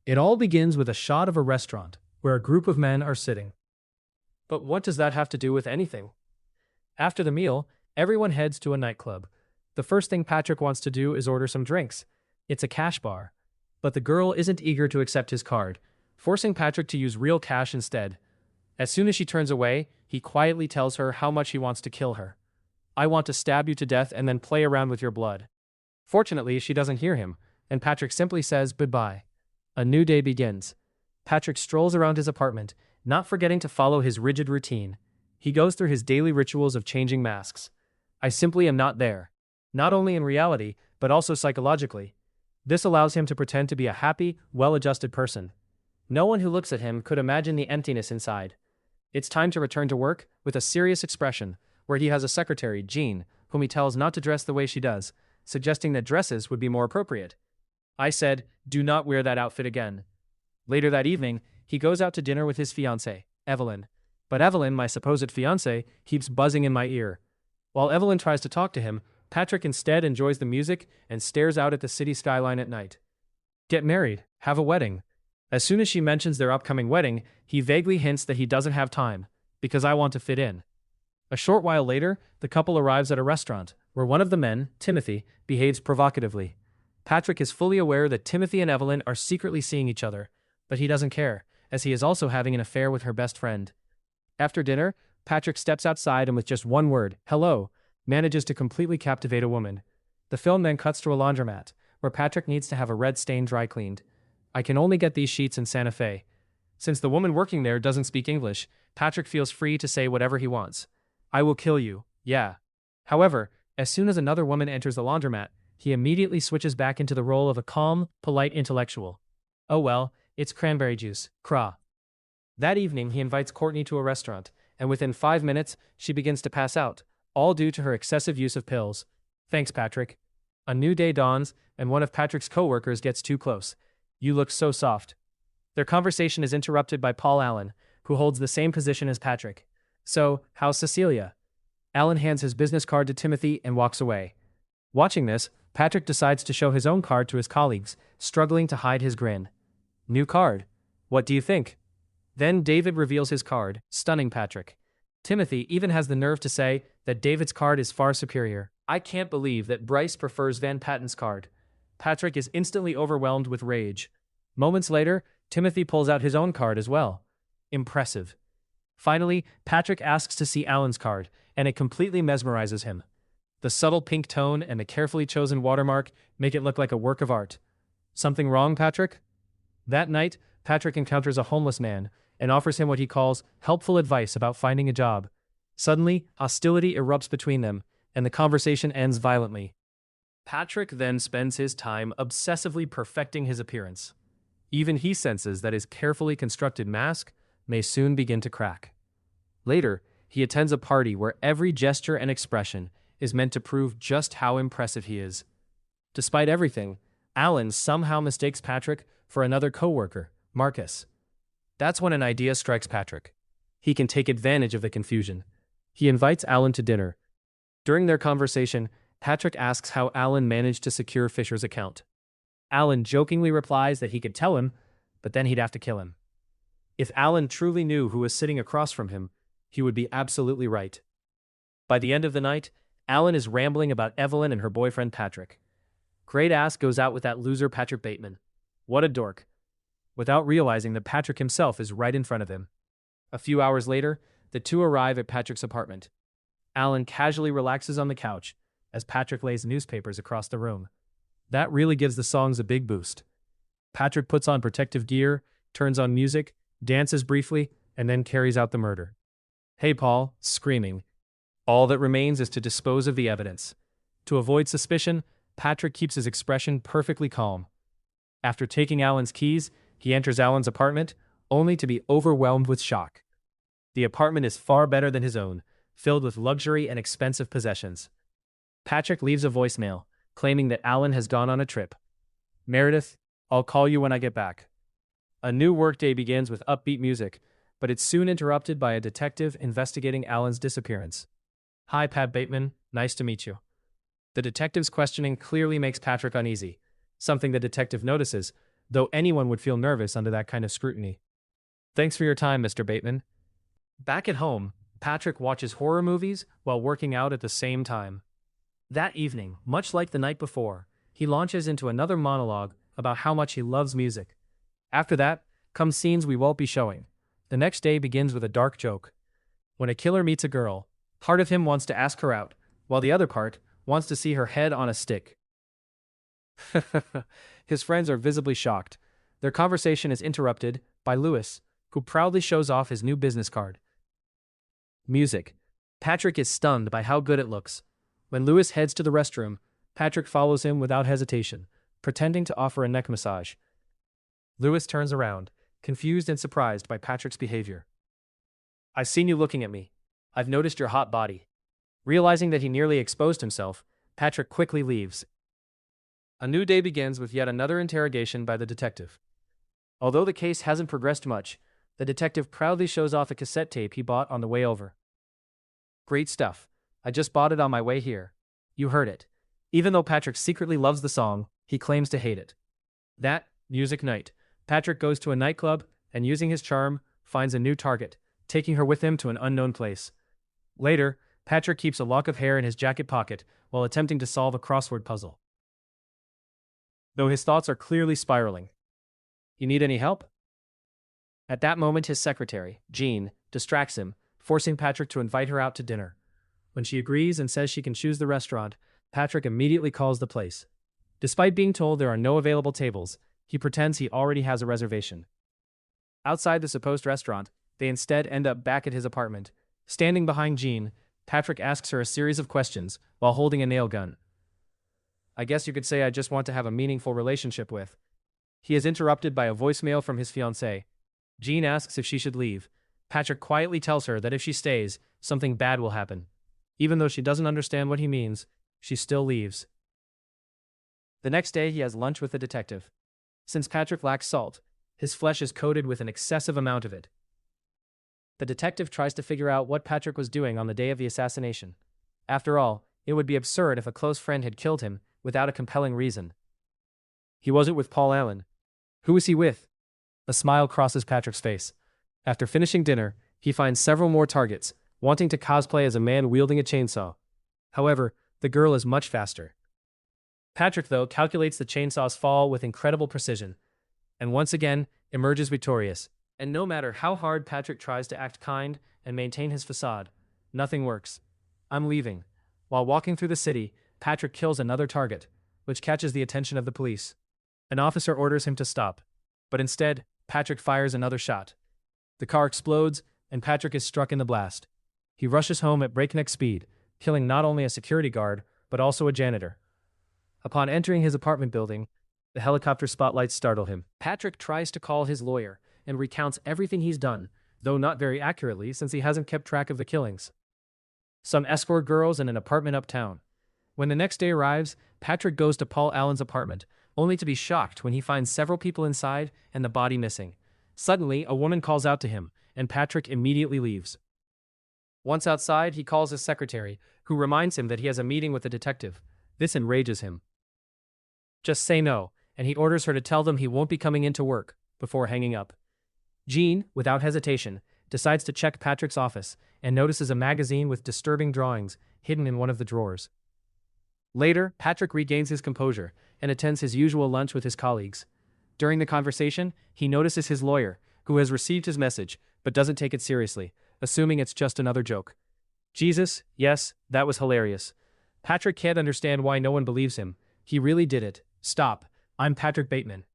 It all begins with a shot of a restaurant, where a group of men are sitting. But what does that have to do with anything? After the meal, everyone heads to a nightclub. The first thing Patrick wants to do is order some drinks. It's a cash bar. But the girl isn't eager to accept his card, forcing Patrick to use real cash instead. As soon as she turns away, he quietly tells her how much he wants to kill her. "I want to stab you to death and then play around with your blood." Fortunately, she doesn't hear him, and Patrick simply says goodbye. A new day begins. Patrick strolls around his apartment, not forgetting to follow his rigid routine. He goes through his daily rituals of changing masks. I simply am not there. Not only in reality, but also psychologically. This allows him to pretend to be a happy, well-adjusted person. No one who looks at him could imagine the emptiness inside. It's time to return to work with a serious expression, where he has a secretary, Jean, whom he tells not to dress the way she does, suggesting that dresses would be more appropriate. I said, "Do not wear that outfit again." Later that evening, he goes out to dinner with his fiancée, Evelyn. But Evelyn, my supposed fiancée, keeps buzzing in my ear. While Evelyn tries to talk to him, Patrick instead enjoys the music and stares out at the city skyline at night. Get married, have a wedding. As soon as she mentions their upcoming wedding, he vaguely hints that he doesn't have time, because I want to fit in. A short while later, the couple arrives at a restaurant, where one of the men, Timothy, behaves provocatively. Patrick is fully aware that Timothy and Evelyn are secretly seeing each other, but he doesn't care, as he is also having an affair with her best friend. After dinner, Patrick steps outside and with just one word, "hello," manages to completely captivate a woman. The film then cuts to a laundromat, where Patrick needs to have a red stain dry cleaned. I can only get these sheets in Santa Fe. Since the woman working there doesn't speak English, Patrick feels free to say whatever he wants. "I will kill you, yeah." However, as soon as another woman enters the laundromat, he immediately switches back into the role of a calm, polite intellectual. "Oh well, it's cranberry juice, craw." That evening, he invites Courtney to a restaurant, and within 5 minutes, she begins to pass out, all due to her excessive use of pills. Thanks, Patrick. A new day dawns, and one of Patrick's co-workers gets too close. "You look so soft." Their conversation is interrupted by Paul Allen, who holds the same position as Patrick. "So, how's Cecilia?" Allen hands his business card to Timothy and walks away. Watching this, Patrick decides to show his own card to his colleagues, struggling to hide his grin. "New card. What do you think?" Then David reveals his card, stunning Patrick. Timothy even has the nerve to say that David's card is far superior. "I can't believe that Bryce prefers Van Patten's card." Patrick is instantly overwhelmed with rage. Moments later, Timothy pulls out his own card as well. Impressive. Finally, Patrick asks to see Alan's card, and it completely mesmerizes him. The subtle pink tone and the carefully chosen watermark make it look like a work of art. Something wrong, Patrick? That night, Patrick encounters a homeless man and offers him what he calls helpful advice about finding a job. Suddenly, hostility erupts between them, and the conversation ends violently. Patrick then spends his time obsessively perfecting his appearance. Even he senses that his carefully constructed mask may soon begin to crack. Later, he attends a party where every gesture and expression is meant to prove just how impressive he is. Despite everything, Alan somehow mistakes Patrick for another coworker, Marcus. That's when an idea strikes Patrick. He can take advantage of the confusion. He invites Alan to dinner. During their conversation, Patrick asks how Alan managed to secure Fisher's account. Alan jokingly replies that he could tell him, but then he'd have to kill him. If Alan truly knew who was sitting across from him, he would be absolutely right. By the end of the night, Alan is rambling about Evelyn and her boyfriend Patrick. Great ass goes out with that loser Patrick Bateman. What a dork. Without realizing that Patrick himself is right in front of him. A few hours later, the two arrive at Patrick's apartment. Alan casually relaxes on the couch as Patrick lays newspapers across the room. That really gives the songs a big boost. Patrick puts on protective gear, turns on music, dances briefly, and then carries out the murder. "Hey, Paul," screaming. All that remains is to dispose of the evidence. To avoid suspicion, Patrick keeps his expression perfectly calm. After taking Alan's keys, he enters Alan's apartment, only to be overwhelmed with shock. The apartment is far better than his own, filled with luxury and expensive possessions. Patrick leaves a voicemail, claiming that Alan has gone on a trip. "Meredith, I'll call you when I get back." A new workday begins with upbeat music, but it's soon interrupted by a detective investigating Alan's disappearance. "Hi, Pat Bateman. Nice to meet you." The detective's questioning clearly makes Patrick uneasy, something the detective notices, though anyone would feel nervous under that kind of scrutiny. Thanks for your time, Mr. Bateman. Back at home, Patrick watches horror movies while working out at the same time. That evening, much like the night before, he launches into another monologue about how much he loves music. After that, come scenes we won't be showing. The next day begins with a dark joke. When a killer meets a girl, part of him wants to ask her out, while the other part wants to see her head on a stick. His friends are visibly shocked. Their conversation is interrupted by Lewis, who proudly shows off his new business card. Music. Patrick is stunned by how good it looks. When Lewis heads to the restroom, Patrick follows him without hesitation, pretending to offer a neck massage. Lewis turns around, confused and surprised by Patrick's behavior. I've seen you looking at me. I've noticed your hot body. Realizing that he nearly exposed himself, Patrick quickly leaves. A new day begins with yet another interrogation by the detective. Although the case hasn't progressed much, the detective proudly shows off a cassette tape he bought on the way over. Great stuff. I just bought it on my way here. You heard it. Even though Patrick secretly loves the song, he claims to hate it. That music night, Patrick goes to a nightclub and, using his charm, finds a new target, taking her with him to an unknown place. Later, Patrick keeps a lock of hair in his jacket pocket while attempting to solve a crossword puzzle. Though his thoughts are clearly spiraling. You need any help? At that moment, his secretary, Jean, distracts him, forcing Patrick to invite her out to dinner. When she agrees and says she can choose the restaurant, Patrick immediately calls the place. Despite being told there are no available tables, he pretends he already has a reservation. Outside the supposed restaurant, they instead end up back at his apartment. Standing behind Jean, Patrick asks her a series of questions while holding a nail gun. I guess you could say I just want to have a meaningful relationship with. He is interrupted by a voicemail from his fiancée. Jean asks if she should leave. Patrick quietly tells her that if she stays, something bad will happen. Even though she doesn't understand what he means, she still leaves. The next day, he has lunch with the detective. Since Patrick lacks salt, his flesh is coated with an excessive amount of it. The detective tries to figure out what Patrick was doing on the day of the assassination. After all, it would be absurd if a close friend had killed him without a compelling reason. He wasn't with Paul Allen. Who was he with? A smile crosses Patrick's face. After finishing dinner, he finds several more targets, wanting to cosplay as a man wielding a chainsaw. However, the girl is much faster. Patrick, though, calculates the chainsaw's fall with incredible precision, and once again emerges victorious. And no matter how hard Patrick tries to act kind and maintain his facade, nothing works. I'm leaving. While walking through the city, Patrick kills another target, which catches the attention of the police. An officer orders him to stop, but instead, Patrick fires another shot. The car explodes, and Patrick is struck in the blast. He rushes home at breakneck speed, killing not only a security guard, but also a janitor. Upon entering his apartment building, the helicopter spotlights startle him. Patrick tries to call his lawyer and recounts everything he's done, though not very accurately since he hasn't kept track of the killings. Some escort girls and an apartment uptown. When the next day arrives, Patrick goes to Paul Allen's apartment, only to be shocked when he finds several people inside and the body missing. Suddenly, a woman calls out to him, and Patrick immediately leaves. Once outside, he calls his secretary, who reminds him that he has a meeting with the detective. This enrages him. Just say no, and he orders her to tell them he won't be coming into work, before hanging up. Jean, without hesitation, decides to check Patrick's office and notices a magazine with disturbing drawings hidden in one of the drawers. Later, Patrick regains his composure and attends his usual lunch with his colleagues. During the conversation, he notices his lawyer, who has received his message but doesn't take it seriously, assuming it's just another joke. Jesus, yes, that was hilarious. Patrick can't understand why no one believes him. He really did it. Stop. I'm Patrick Bateman.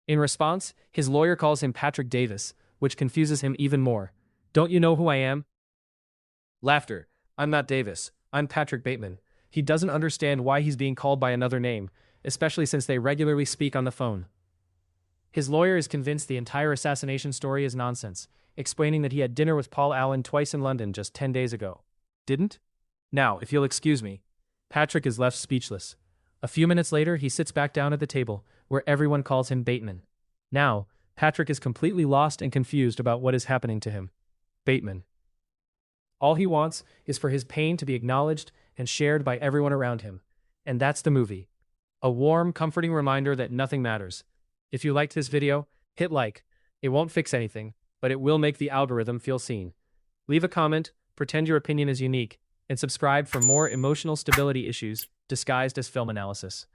In response, his lawyer calls him Patrick Davis, which confuses him even more. Don't you know who I am? Laughter. I'm not Davis. I'm Patrick Bateman. He doesn't understand why he's being called by another name, especially since they regularly speak on the phone. His lawyer is convinced the entire assassination story is nonsense, explaining that he had dinner with Paul Allen twice in London just 10 days ago. Didn't? Now, if you'll excuse me. Patrick is left speechless. A few minutes later, he sits back down at the table, where everyone calls him Bateman. Now, Patrick is completely lost and confused about what is happening to him. Bateman. All he wants is for his pain to be acknowledged and shared by everyone around him. And that's the movie. A warm, comforting reminder that nothing matters. If you liked this video, hit like. It won't fix anything, but it will make the algorithm feel seen. Leave a comment, pretend your opinion is unique, and subscribe for more emotional stability issues disguised as film analysis.